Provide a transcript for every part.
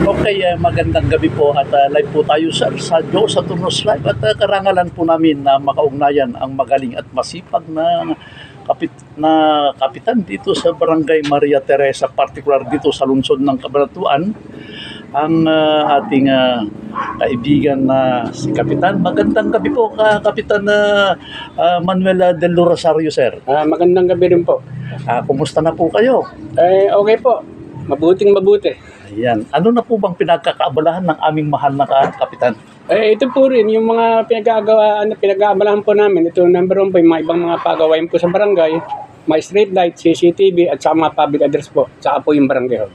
Okay, magandang gabi po at live po tayo sa Joe sa Turnos Live at karangalan po namin na makaugnayan ang magaling at masipag na kapitan dito sa Barangay Maria Teresa, particular dito sa lungsod ng Cabanatuan, ang ating kaibigan na si Kapitan. Magandang gabi po, Kapitan Manuel Del Rosario, sir. Magandang gabi rin po. Kumusta na po kayo? Okay po. Mabuting mabuti. Ayan. Ano na po bang pinagkakaabalahan ng aming mahal na Kapitan? Ito po rin, yung mga pinag-aabalahan po namin. Ito number 1 po, yung mga ibang mga pagawain po sa barangay. May street light, CCTV, at saka mga public address po. Saka po yung barangay hall.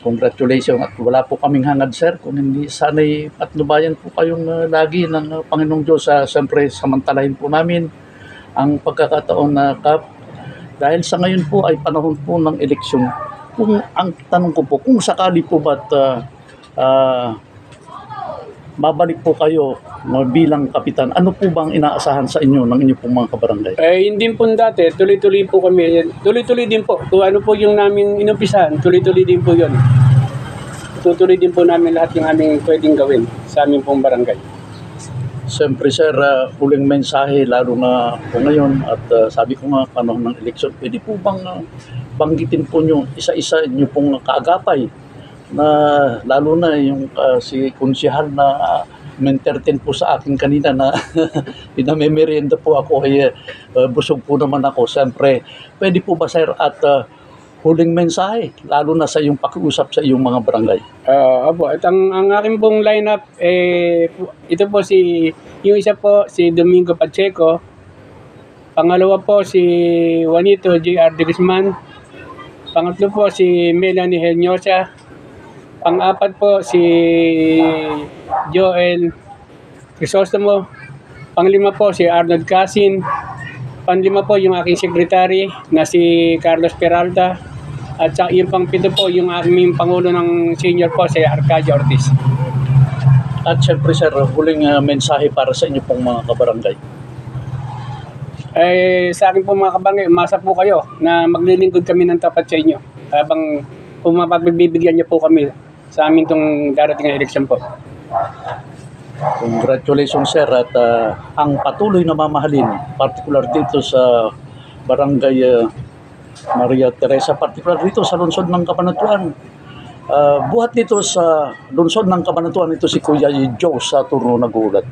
Congratulations at wala po kaming hangad, sir. Kung hindi sana'y patnubayan po kayong lagi ng Panginoong Diyos. Siyempre, samantalahin po namin ang pagkakataon na dahil sa ngayon po ay panahon po ng eleksyon. Kung ang tanong ko po, kung sakali po ba't babalik po kayo bilang kapitan, ano po bang inaasahan sa inyo ng inyong pong mga kabarangay? Hindi po dati, tuloy-tuloy po kami. Tuloy-tuloy din po. Kung ano po yung namin inumpisahan, tuloy-tuloy din po yun. Tutuloy din po namin lahat yung aming pwedeng gawin sa aming pong barangay. Siyempre, sir, huling mensahe lalo na po ngayon at sabi ko nga panahon ng eleksyon, pwede po bang banggitin po nyo isa-isa nyo pong kaagapay na lalo na yung si konsehal na menterten po sa akin kanina na pinamemerienda po ako ay busog po naman ako. Siyempre, pwede po ba, sir, at huling mensahe lalo na sa iyong pakiusap sa iyong mga barangay? Opo, at ang aking pong lineup, ito po yung isa po si Domingo Pacheco, pangalawa po si Juanito J.R. de Guzman, pangatlo po si Melanie Helñosa, pang-apat po si Joel Crisostomo, panglima po si Arnold Casin, panlima po yung aking secretary na si Carlos Peralta, at sa yung pang-pito po yung aming pangulo ng senior po si Arcadio Ortiz. At syempre, sir, huling mensahe para sa inyo pong mga kabarangay. Sa akin po mga kabangay, umasa po kayo na maglilingkod kami ng tapat sa inyo habang mapagbibigyan niyo po kami sa amin itong darating na eleksyon po. Congratulations, sir, at ang patuloy na mamahalin, particular dito sa Barangay Maria Teresa, particular dito sa lungsod ng Cabanatuan. Buhat dito sa lungsod ng Cabanatuan, ito si Kuya Joe sa turno nagulat.